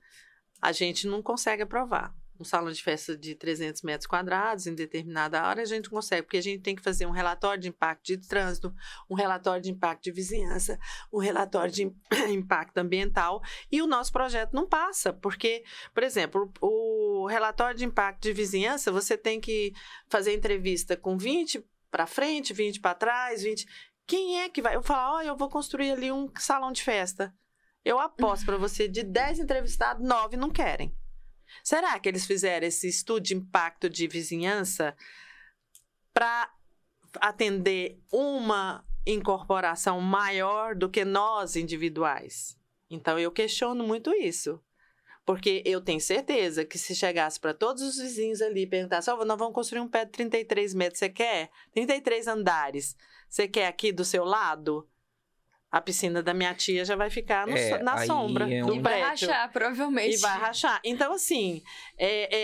a gente não consegue aprovar. Um salão de festa de 300 metros quadrados, em determinada hora, a gente consegue, porque a gente tem que fazer um relatório de impacto de trânsito, um relatório de impacto de vizinhança, um relatório de impacto ambiental, e o nosso projeto não passa, porque, por exemplo, o relatório de impacto de vizinhança, você tem que fazer entrevista com 20 para frente, 20 para trás, 20... Quem é que vai? Eu falo, eu vou construir ali um salão de festa. Eu aposto para você, de 10 entrevistados, 9 não querem. Será que eles fizeram esse estudo de impacto de vizinhança para atender uma incorporação maior do que nós individuais? Então, eu questiono muito isso. Porque eu tenho certeza que se chegasse para todos os vizinhos ali e perguntasse, nós vamos construir um prédio de 33 metros, você quer? 33 andares, você quer aqui do seu lado? A piscina da minha tia já vai ficar na sombra do prédio.
E vai rachar, provavelmente.
E vai rachar. Então, assim,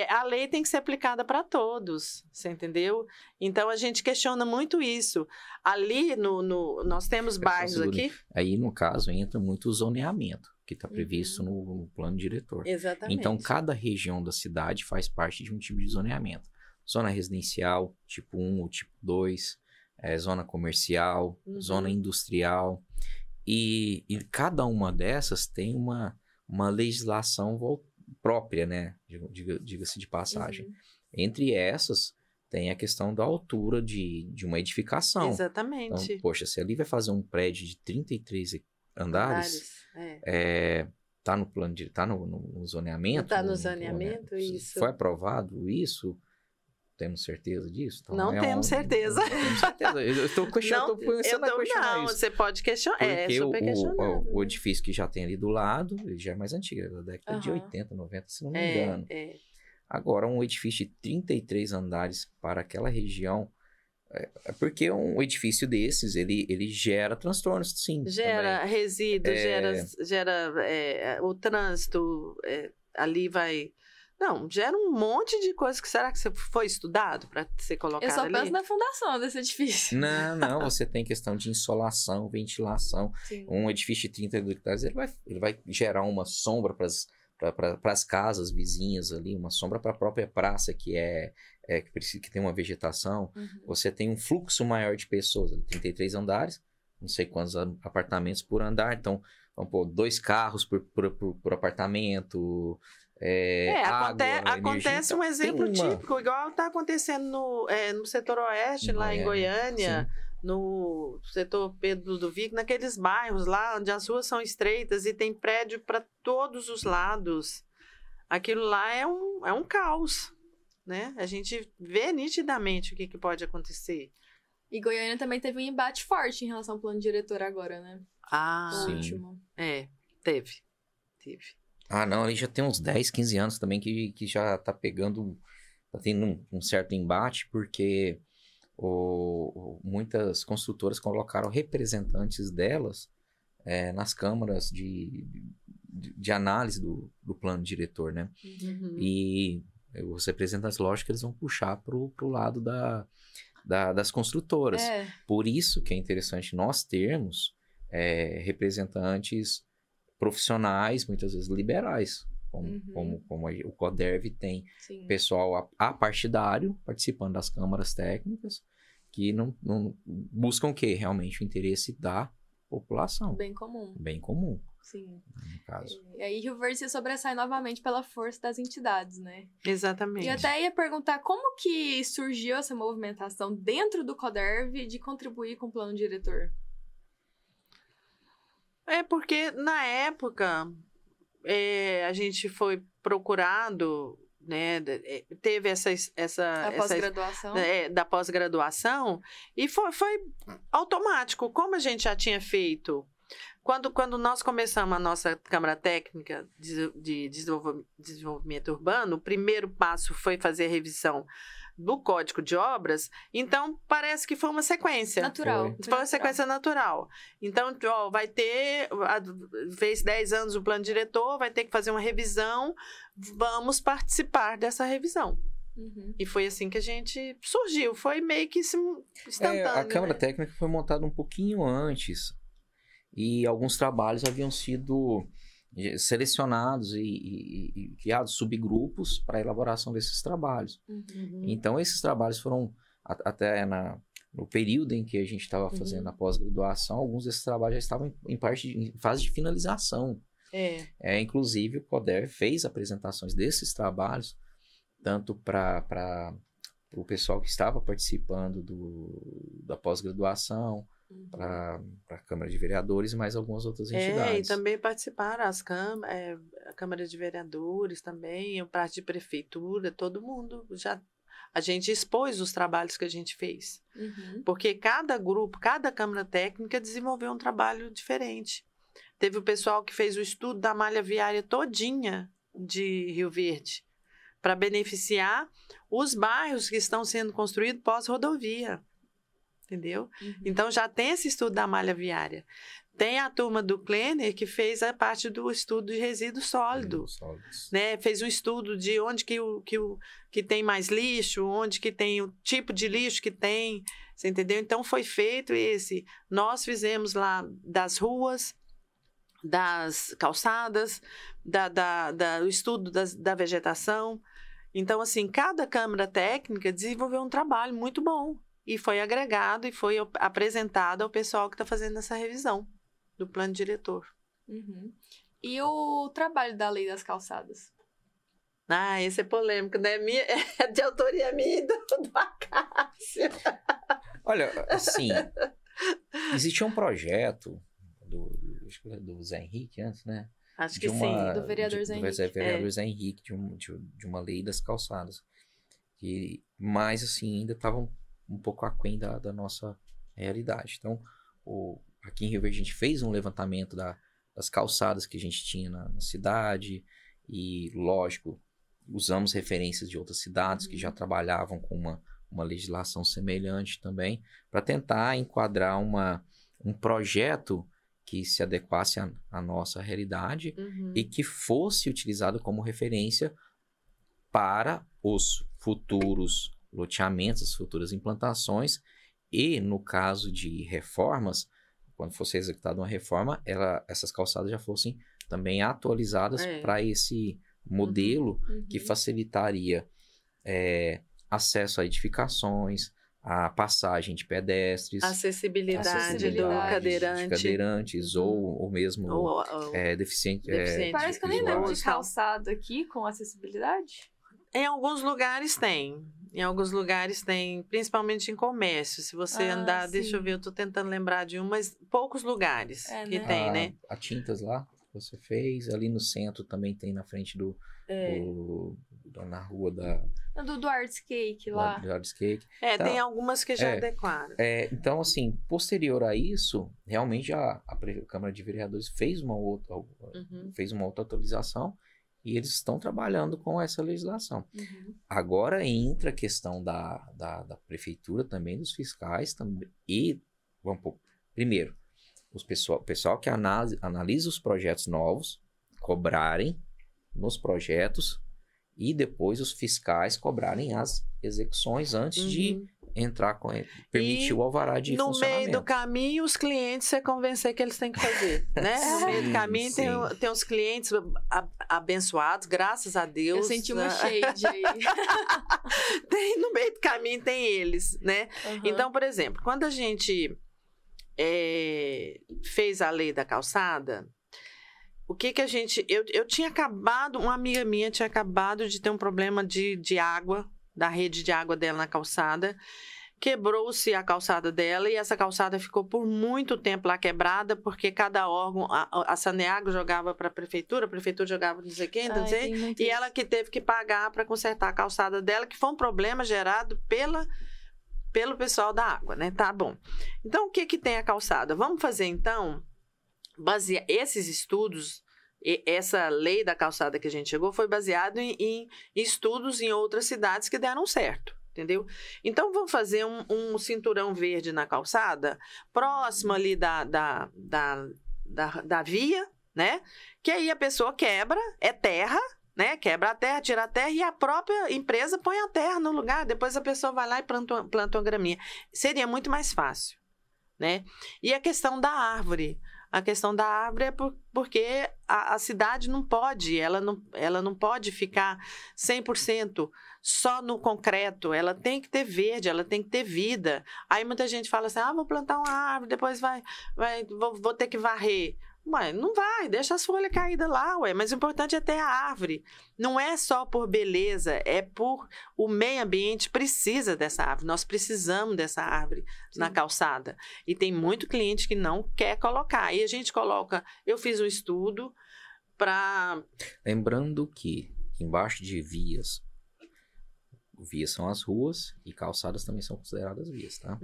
a lei tem que ser aplicada para todos, você entendeu? Então, a gente questiona muito isso. Ali, nós temos bairros aqui...
Aí, no caso, entra muito o zoneamento, que está previsto no plano diretor.
Exatamente.
Então, cada região da cidade faz parte de um tipo de zoneamento. Zona residencial, tipo 1 ou tipo 2, zona comercial, zona industrial... E cada uma dessas tem uma legislação própria, né? Diga-se de passagem. Entre essas, tem a questão da altura de uma edificação.
Exatamente.
Então, poxa, se ali vai fazer um prédio de 33 andares, tá no plano tá no zoneamento.
Está no zoneamento, isso.
Foi aprovado isso? Temos certeza disso? Então,
não temos certeza.
Não temos certeza. Eu estou questionando,
não, você pode questionar.
Porque o edifício que já tem ali do lado, ele já é mais antigo, é da década de 80, 90, se não me engano. Agora, um edifício de 33 andares para aquela região, porque um edifício desses, ele gera transtornos, sim.
Gera
também.
Resíduo, gera o trânsito, ali vai... Não, gera um monte de coisas que será que você foi estudado para ser colocado ali?
Eu só penso na fundação desse edifício.
Não, você tem questão de insolação, ventilação. Sim. Um edifício de 32 hectares, ele vai gerar uma sombra para as casas vizinhas ali, uma sombra para a própria praça que que tem uma vegetação. Você tem um fluxo maior de pessoas, 33 andares, não sei quantos apartamentos por andar, então vamos pôr 2 carros por apartamento...
acontece um exemplo típico, igual está acontecendo no setor oeste, lá em Goiânia, no setor Pedro Ludovico, naqueles bairros lá onde as ruas são estreitas e tem prédio para todos os lados. aquilo lá é um caos, né? A gente vê nitidamente o que pode acontecer.
E Goiânia também teve um embate forte em relação ao plano diretor agora, né?
Ah,
o último.
Teve.
Ah, não, ali já tem uns 10, 15 anos também que já tá pegando, tá tendo um certo embate, porque muitas construtoras colocaram representantes delas nas câmaras de análise do plano diretor, né?
Uhum.
E os representantes, lógico, eles vão puxar pro lado das construtoras. Por isso que é interessante nós termos representantes profissionais, muitas vezes liberais, como o CODERV tem.
Sim.
Pessoal apartidário participando das câmaras técnicas que não buscam o quê? Realmente o interesse da população.
Bem comum.
Bem comum.
Sim.
No caso.
E aí Rio Verde se sobressai novamente pela força das entidades, né?
Exatamente.
E até ia perguntar como que surgiu essa movimentação dentro do CODERV de contribuir com o plano diretor?
Porque na época a gente foi procurado, né? Teve essa
pós-graduação.
Da pós-graduação, e foi automático. Como a gente já tinha feito, quando nós começamos a nossa Câmara Técnica de Desenvolvimento Urbano, o primeiro passo foi fazer a revisão do Código de Obras, então parece que foi uma sequência.
Natural.
Foi uma sequência natural. Então, vai ter, fez 10 anos o plano diretor, vai ter que fazer uma revisão, vamos participar dessa revisão.
Uhum.
E foi assim que a gente surgiu, foi meio que instantâneo.
A Câmara Técnica foi montada um pouquinho antes, e alguns trabalhos haviam sido selecionados e criados subgrupos para a elaboração desses trabalhos.
Uhum.
Então, esses trabalhos foram, até no período em que a gente estava fazendo a pós-graduação, alguns desses trabalhos já estavam em fase de finalização. Inclusive, o CODERV fez apresentações desses trabalhos, tanto para o pessoal que estava participando da pós-graduação, para a Câmara de Vereadores e mais algumas outras entidades.
E também participaram a Câmara de Vereadores também, a parte de prefeitura, todo mundo a gente expôs os trabalhos que a gente fez.
Uhum.
Porque cada grupo, cada Câmara Técnica desenvolveu um trabalho diferente. Teve o pessoal que fez o estudo da malha viária todinha de Rio Verde, para beneficiar os bairros que estão sendo construídos pós-rodovia. Entendeu?
Uhum.
Então, já tem esse estudo da malha viária. Tem a turma do Klenner que fez a parte do estudo de resíduo sólido. Né? Fez um estudo de onde que tem mais lixo, onde que tem o tipo de lixo que tem. Você entendeu? Então, foi feito esse. Nós fizemos lá das ruas, das calçadas, o estudo da vegetação. Então, assim, cada Câmara Técnica desenvolveu um trabalho muito bom. E foi agregado e foi apresentado ao pessoal que está fazendo essa revisão do plano diretor.
Uhum. E o trabalho da Lei das Calçadas?
Esse é polêmico, né? É de autoria minha e do Acácio.
Olha, assim, existia um projeto do Zé Henrique antes, né?
Acho que sim.
Do vereador Zé Henrique.
Do vereador Zé Henrique, de uma lei das calçadas. Mas, assim, ainda estavam um pouco aquém da nossa realidade. Então, aqui em Rio Verde a gente fez um levantamento das calçadas que a gente tinha na cidade e, lógico, usamos referências de outras cidades que já trabalhavam com uma legislação semelhante também, para tentar enquadrar um projeto que se adequasse à nossa realidade e que fosse utilizado como referência para os futuros loteamentos, as futuras implantações e, no caso de reformas, quando fosse executada uma reforma, essas calçadas já fossem também atualizadas para esse modelo que facilitaria acesso a edificações, a passagem de pedestres,
acessibilidade do cadeirante,
de cadeirantes ou mesmo deficiente.
Parece que eu nem lembro de calçada aqui com acessibilidade.
Em alguns lugares tem. Em alguns lugares tem, principalmente em comércio. Se você andar, deixa eu ver, eu tô tentando lembrar de mas poucos lugares que tem, né?
A Tintas lá? você fez. Ali no centro também tem na frente na rua
do Arts Cake lá.
Do Arts Cake.
Então, tem algumas que já adequaram.
Então, assim, posterior a isso, realmente a Câmara de Vereadores fez uma outra atualização e eles estão trabalhando com essa legislação. Agora entra a questão da prefeitura também, dos fiscais também. E, primeiro, o pessoal que analisa os projetos novos, cobrarem nos projetos e depois os fiscais cobrarem as execuções antes de entrar permitir o alvará de funcionamento.
No meio do caminho, os clientes você convencer que eles têm que fazer, né? No meio do caminho tem os clientes abençoados, graças a Deus.
Eu senti uma shade aí.
No meio do caminho tem eles, né? Então, por exemplo, quando a gente fez a lei da calçada, o que a gente... Eu tinha acabado... Uma amiga minha tinha acabado de ter um problema de água, da rede de água dela na calçada. Quebrou-se a calçada dela e essa calçada ficou por muito tempo lá quebrada, porque cada órgão... A Saneago jogava para a prefeitura jogava não sei quem, não sei, e ela que teve que pagar para consertar a calçada dela, que foi um problema gerado pelo pessoal da água, né? Tá bom. Então, o que tem a calçada? Vamos fazer, então... esses estudos, essa lei da calçada que a gente chegou foi baseado em estudos em outras cidades que deram certo, entendeu? Então, vamos fazer um cinturão verde na calçada, próximo ali da via, né? Que aí a pessoa quebra, é terra, né? Quebra a terra, tira a terra e a própria empresa põe a terra no lugar, depois a pessoa vai lá e planta uma graminha. Seria muito mais fácil, né? E a questão da árvore... A questão da árvore é porque a cidade não pode, ela não pode ficar 100% só no concreto, ela tem que ter verde, ela tem que ter vida. Aí muita gente fala assim, vou plantar uma árvore, depois vou ter que varrer. Mas não vai, deixa as folhas caídas lá, mas o importante é ter a árvore. Não é só por beleza, é por o meio ambiente precisa dessa árvore. Nós precisamos dessa árvore na calçada. E tem muito cliente que não quer colocar. E a gente coloca... Eu fiz um estudo para...
Lembrando que embaixo de vias são as ruas e calçadas também são consideradas vias, tá?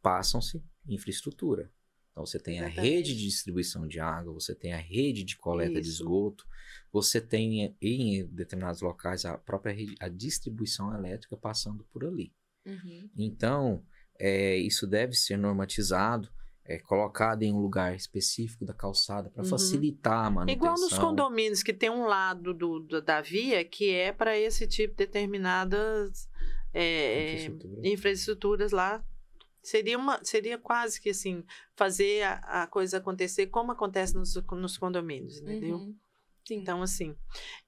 Passam-se infraestrutura. Então, você tem a rede de distribuição de água, você tem a rede de coleta de esgoto, você tem, em determinados locais, a própria rede, a distribuição elétrica passando por ali. Então, isso deve ser normatizado, colocado em um lugar específico da calçada para facilitar a manutenção.
Igual nos condomínios, que tem um lado da via que é para esse tipo de determinadas infraestruturas lá. Seria quase que assim, fazer a coisa acontecer como acontece nos condomínios, entendeu?
Sim.
Então, assim,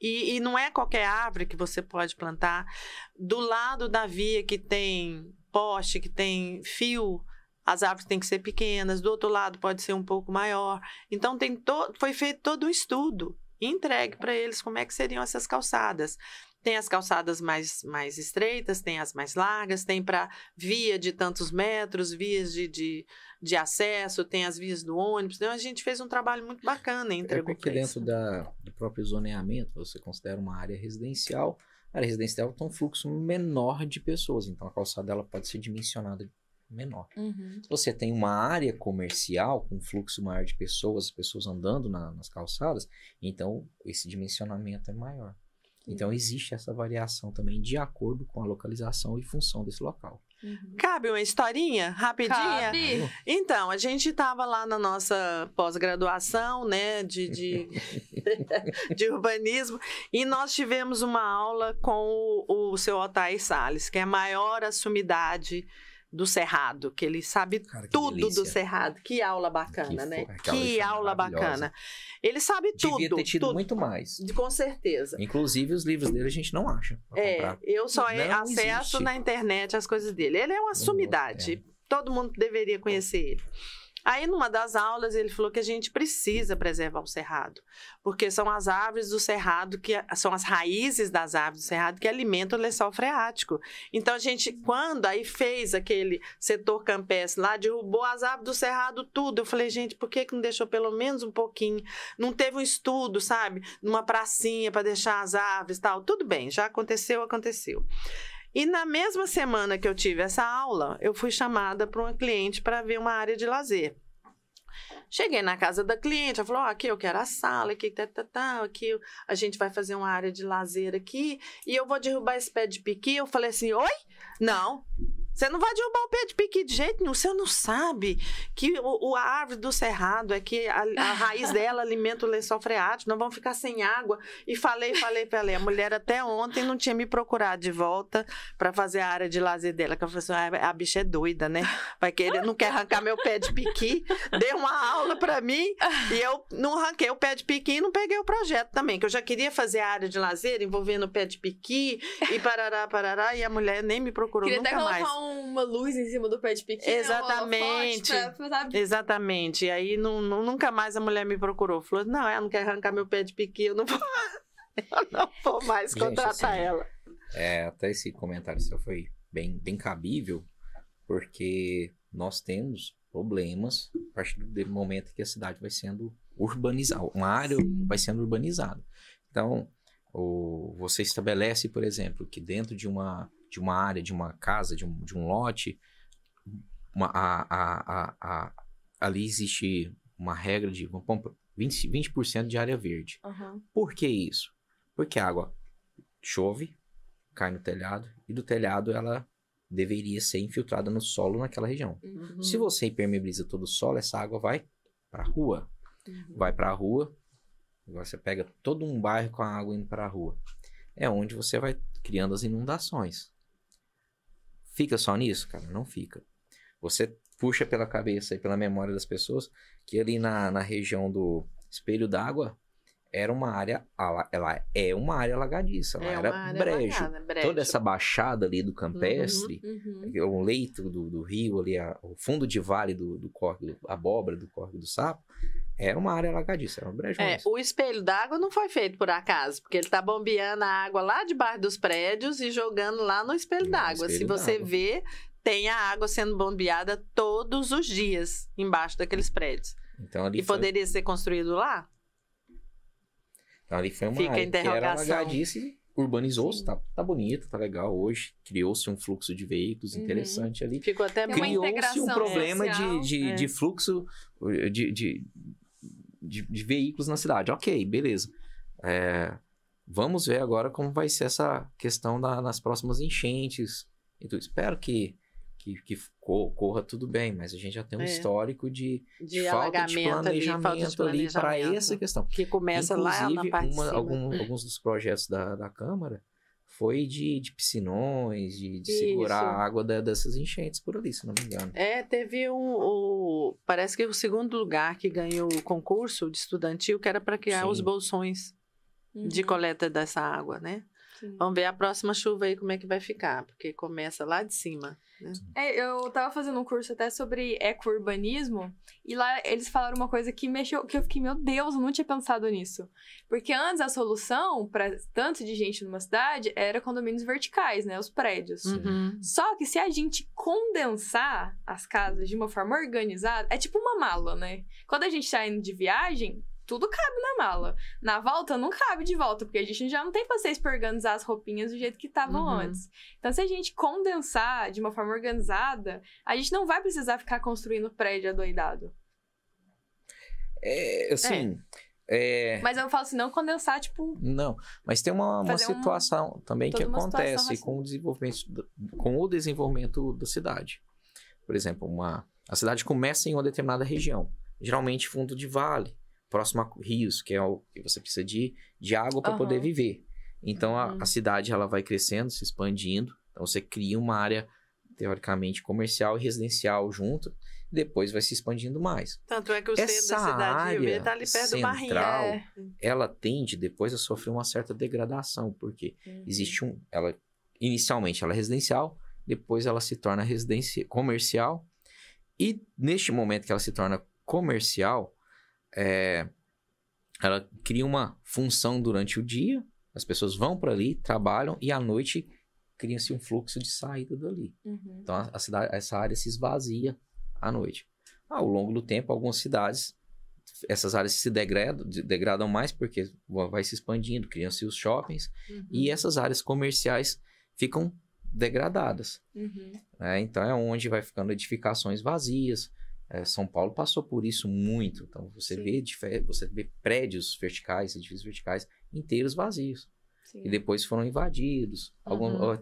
e não é qualquer árvore que você pode plantar. Do lado da via que tem poste, que tem fio, as árvores têm que ser pequenas, do outro lado pode ser um pouco maior. Então, foi feito todo um estudo e entregue para eles como é que seriam essas calçadas. Tem as calçadas mais estreitas, tem as mais largas, tem para via de tantos metros, vias de acesso, tem as vias do ônibus. Então, a gente fez um trabalho muito bacana e entregou
porque dentro do próprio zoneamento, você considera uma área residencial. A área residencial tem um fluxo menor de pessoas, então a calçada ela pode ser dimensionada menor. Se você tem uma área comercial com fluxo maior de pessoas, as pessoas andando nas calçadas, então esse dimensionamento é maior. Então, existe essa variação também de acordo com a localização e função desse local.
Cabe uma historinha rapidinha?
Cabe.
Então, a gente estava lá na nossa pós-graduação, né, de urbanismo, e nós tivemos uma aula com o seu Otair Salles, que é a maior sumidade do Cerrado, que ele sabe tudo delícia. Do Cerrado. Que aula bacana, né? Que aula bacana. Ele sabe tudo.
Devia ter tido
tudo,
muito mais.
Com certeza.
Inclusive, os livros dele a gente não acha pra comprar.
Eu só acesso na internet as coisas dele. Ele é uma sumidade. Todo mundo deveria conhecer ele. Aí, numa das aulas, ele falou que a gente precisa preservar o cerrado, porque são as árvores do cerrado, são as raízes das árvores do cerrado que alimentam o lençol freático. Então, a gente, quando aí fez aquele setor campestre lá, derrubou as árvores do cerrado tudo. Eu falei, gente, por que não deixou pelo menos um pouquinho? Não teve um estudo, sabe? Numa pracinha para deixar as árvores e tal. Tudo bem, já aconteceu, aconteceu. E na mesma semana que eu tive essa aula, eu fui chamada para uma cliente para ver uma área de lazer. Cheguei na casa da cliente, ela falou, aqui eu quero a sala, aqui aqui a gente vai fazer uma área de lazer aqui e eu vou derrubar esse pé de piqui. Eu falei assim, oi? Não. Você não vai derrubar o pé de piqui de jeito nenhum. Você não sabe que a árvore do cerrado é que a raiz dela alimenta o lençol freático. Nós vamos ficar sem água. E falei. A mulher até ontem não tinha me procurado de volta para fazer a área de lazer dela. Que eu falei assim, a bicha é doida, né? Vai querer, não quer arrancar meu pé de piqui. Deu uma aula para mim e eu não arranquei o pé de piqui e não peguei o projeto também. Que eu já queria fazer a área de lazer envolvendo o pé de piqui e parará. E a mulher nem me procurou nunca mais.
Uma luz em cima do pé de piqui.
Exatamente. Exatamente. E aí nunca mais a mulher me procurou. Falou, não, ela não quer arrancar meu pé de piqui, eu não vou mais contratar assim, ela.
Até esse comentário seu foi bem cabível, porque nós temos problemas a partir do momento que a cidade vai sendo urbanizada, uma área vai sendo urbanizada. Então, você estabelece, por exemplo, que dentro de uma área, de uma casa, de um lote, ali existe uma regra de 20% de área verde.
Uhum.
Por que isso? Porque a água chove, cai no telhado, e do telhado ela deveria ser infiltrada no solo naquela região.
Uhum.
Se você impermeabiliza todo o solo, essa água vai para a rua.
Uhum.
Vai para a rua, agora você pega todo um bairro com a água indo para a rua. É onde você vai criando as inundações. Fica só nisso? Cara, não fica. Você puxa pela cabeça e pela memória das pessoas que ali na região do Espelho d'Água era uma área, ela é uma área alagadiça, ela era brejo. Toda essa baixada ali do campestre, o leito do rio ali, o fundo de vale do córrego, a abóbora do córrego do Sapo, era uma área alagadiça, era um brejo.
O Espelho d'Água não foi feito por acaso, porque ele tá bombeando a água lá debaixo dos prédios e jogando lá no Espelho d'Água. Se você vê, tem a água sendo bombeada todos os dias embaixo daqueles prédios.
Então, ali
poderia ser construído lá?
Então, ali foi uma área que era alagadiça e urbanizou-se, tá bonito, tá legal. Hoje criou-se um fluxo de veículos interessante ali.
Ficou até
criou-se um problema de fluxo de veículos na cidade. Ok, beleza. Vamos ver agora como vai ser essa questão nas próximas enchentes. Então, espero que corra tudo bem, mas a gente já tem um histórico de falta de planejamento ali para essa questão.
Que começa lá na parte de cima.
Alguns dos projetos da Câmara foi de piscinões, de segurar a água dessas enchentes por ali, se não me engano.
Teve parece que o segundo lugar que ganhou o concurso de estudantil, que era para criar os bolsões de coleta dessa água, né? Sim. Vamos ver a próxima chuva aí como é que vai ficar, porque começa lá de cima. Né?
Eu tava fazendo um curso até sobre eco-urbanismo e lá eles falaram uma coisa que mexeu, que eu fiquei, meu Deus, eu não tinha pensado nisso. Porque antes a solução para tanto de gente numa cidade era condomínios verticais, né? Os prédios.
Uhum.
Só que se a gente condensar as casas de uma forma organizada, é tipo uma mala, né? Quando a gente tá indo de viagem, tudo cabe na mala. Na volta, não cabe de volta, porque a gente já não tem paciência para organizar as roupinhas do jeito que estavam antes. Então, se a gente condensar de uma forma organizada, a gente não vai precisar ficar construindo prédio adoidado. Mas eu falo assim, não condensar, tipo...
Não, mas tem uma situação também que acontece com o desenvolvimento da cidade. Por exemplo, a cidade começa em uma determinada região, geralmente fundo de vale, próximo a rios, que é o que você precisa de água para poder viver. Então, a cidade ela vai crescendo, se expandindo. Então, você cria uma área, teoricamente, comercial e residencial junto. Depois vai se expandindo mais.
Tanto é que o centro da cidade de Rio Verde está ali perto do Barrinha.
Ela tende, depois, a sofrer uma certa degradação. Porque existe inicialmente, ela é residencial. Depois, ela se torna comercial. E neste momento que ela se torna comercial, ela cria uma função durante o dia, as pessoas vão para ali, trabalham, e à noite cria-se um fluxo de saída dali.
Uhum.
Então, essa área se esvazia à noite. Ao longo do tempo, algumas cidades, essas áreas se degradam mais porque vai se expandindo, criam-se os shoppings, e essas áreas comerciais ficam degradadas. Então, é onde vai ficando edificações vazias. São Paulo passou por isso muito. Então, você vê prédios verticais, edifícios verticais inteiros vazios. Sim. E depois foram invadidos.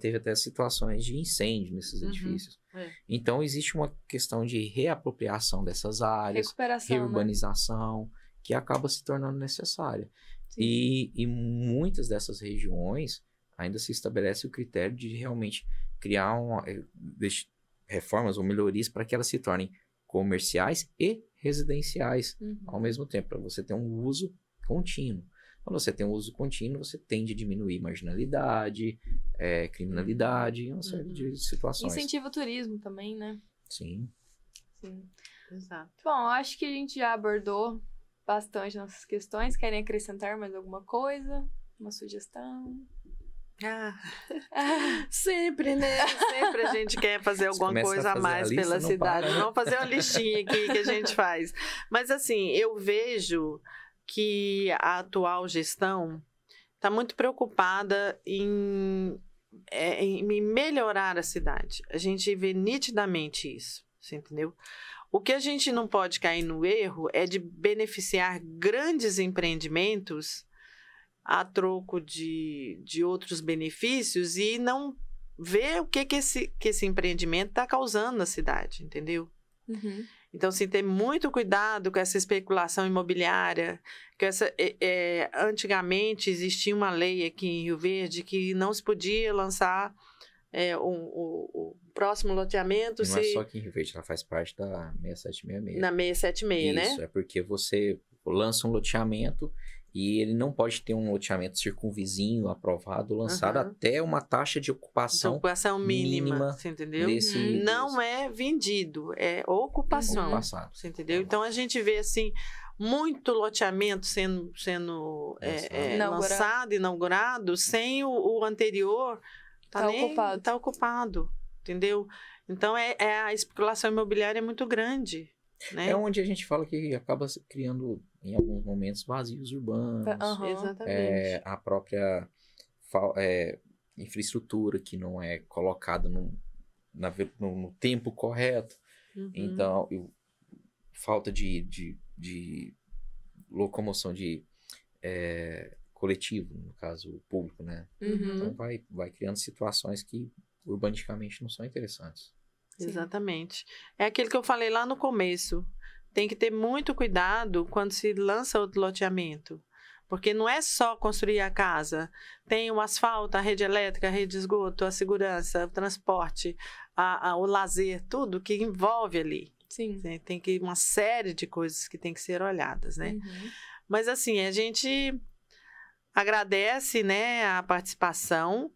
Teve até situações de incêndio nesses edifícios. Então, existe uma questão de reapropriação dessas áreas, reurbanização, que acaba se tornando necessária. E muitas dessas regiões ainda se estabelece o critério de realmente criar reformas ou melhorias para que elas se tornem comerciais e residenciais ao mesmo tempo, para você ter um uso contínuo. Quando você tem um uso contínuo, você tende a diminuir marginalidade, criminalidade, uma série de situações.
Incentiva o turismo também, né?
Sim.
Exato.
Bom, acho que a gente já abordou bastante nossas questões. Querem acrescentar mais alguma coisa? Uma sugestão?
Sempre, né? Sempre a gente quer fazer alguma coisa a mais pela cidade. Vamos fazer uma listinha aqui que a gente faz. Mas assim, eu vejo que a atual gestão está muito preocupada em melhorar a cidade. A gente vê nitidamente isso, você entendeu? O que a gente não pode cair no erro é de beneficiar grandes empreendimentos a troco de outros benefícios e não ver o que esse empreendimento está causando na cidade, entendeu? Então, assim, ter muito cuidado com essa especulação imobiliária. Antigamente, existia uma lei aqui em Rio Verde que não se podia lançar o próximo loteamento.
Não é só aqui em Rio Verde, ela faz parte da 6766.
Na 676, né?
Isso, é porque você lança um loteamento e ele não pode ter um loteamento circunvizinho aprovado, lançado até uma taxa de ocupação mínima,
você entendeu?
Não
é vendido, é ocupação. Você entendeu? Então, a gente vê, assim, muito loteamento sendo lançado, inaugurado, sem o anterior tá ocupado, entendeu? Então, a especulação imobiliária é muito grande. Né?
É onde a gente fala que acaba criando, em alguns momentos, vazios urbanos.
Exatamente.
A própria infraestrutura que não é colocada no tempo correto. Então, falta de locomoção de coletivo, no caso público, né? Então, vai criando situações que urbanisticamente não são interessantes.
Sim. Exatamente. É aquilo que eu falei lá no começo. Tem que ter muito cuidado quando se lança outro loteamento. Porque não é só construir a casa. Tem o asfalto, a rede elétrica, a rede de esgoto, a segurança, o transporte, o lazer, tudo que envolve ali.
Sim.
Tem uma série de coisas que tem que ser olhadas, né? Mas assim, a gente agradece, né, a participação.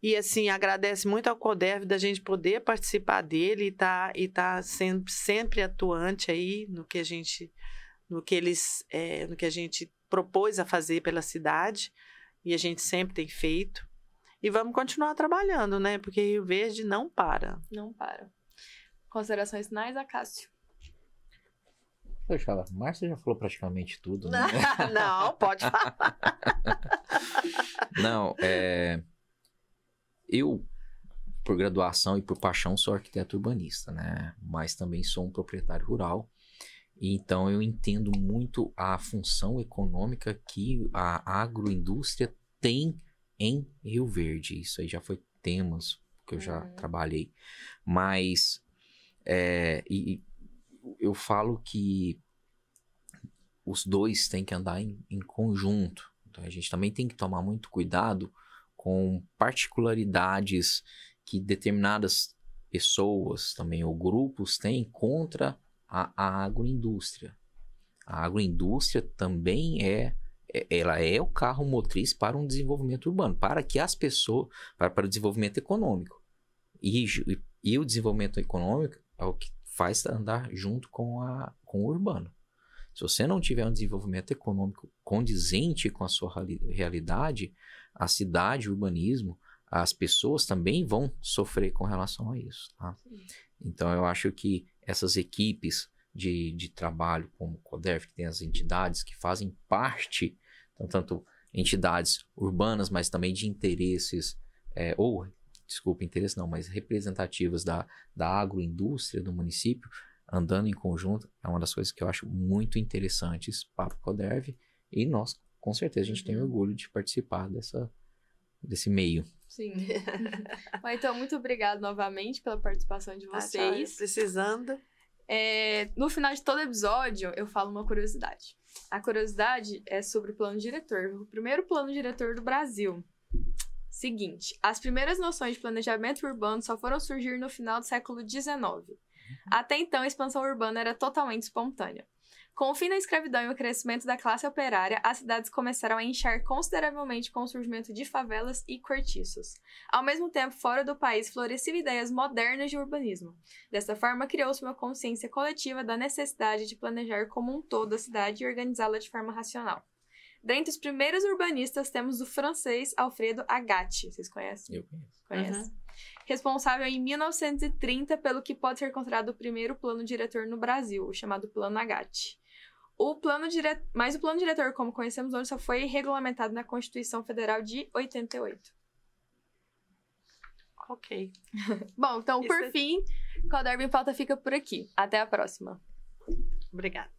E, assim, agradece muito ao CODERV da gente poder participar dele e tá sempre atuante aí no que a gente propôs a fazer pela cidade. E a gente sempre tem feito. E vamos continuar trabalhando, né? Porque Rio Verde não para.
Não para. Considerações finais, Acácio?
Poxa, a Márcia já falou praticamente tudo, né?
Não, pode falar.
Não, eu, por graduação e por paixão, sou arquiteto urbanista, né? Mas também sou um proprietário rural. E então, eu entendo muito a função econômica que a agroindústria tem em Rio Verde. Isso aí já foi temas que eu já trabalhei. Mas eu falo que os dois têm que andar em conjunto. Então, a gente também tem que tomar muito cuidado com particularidades que determinadas pessoas também, ou grupos, têm contra a agroindústria. A agroindústria também ela é o carro motriz para um desenvolvimento urbano, para que as pessoas, para o desenvolvimento econômico. E o desenvolvimento econômico é o que faz andar junto com o urbano. Se você não tiver um desenvolvimento econômico condizente com a sua realidade, a cidade, o urbanismo, as pessoas também vão sofrer com relação a isso. Tá? Então, eu acho que essas equipes de trabalho, como o CODERV, que tem as entidades que fazem parte, então, tanto entidades urbanas, mas também de interesses, interesses não, mas representativas da agroindústria do município, andando em conjunto, é uma das coisas que eu acho muito interessantes para o CODERV, e nós, com certeza, a gente tem orgulho de participar desse meio.
Sim. Bom, então, muito obrigada novamente pela participação de vocês.
Precisando.
No final de todo episódio, eu falo uma curiosidade. A curiosidade é sobre o plano diretor, o primeiro plano diretor do Brasil. Seguinte, as primeiras noções de planejamento urbano só foram surgir no final do século XIX. Até então, a expansão urbana era totalmente espontânea. Com o fim da escravidão e o crescimento da classe operária, as cidades começaram a inchar consideravelmente com o surgimento de favelas e cortiços. Ao mesmo tempo, fora do país, floresciam ideias modernas de urbanismo. Desta forma, criou-se uma consciência coletiva da necessidade de planejar como um todo a cidade e organizá-la de forma racional. Dentre os primeiros urbanistas, temos o francês Alfredo Agatti. Vocês conhecem?
Eu conheço.
Conhece? Responsável em 1930 pelo que pode ser considerado o primeiro plano diretor no Brasil, o chamado Plano Agatti. Mas o plano diretor, como conhecemos hoje, só foi regulamentado na Constituição Federal de 88.
Ok.
Bom, então, por fim, CODERV em Pauta fica por aqui. Até a próxima.
Obrigada.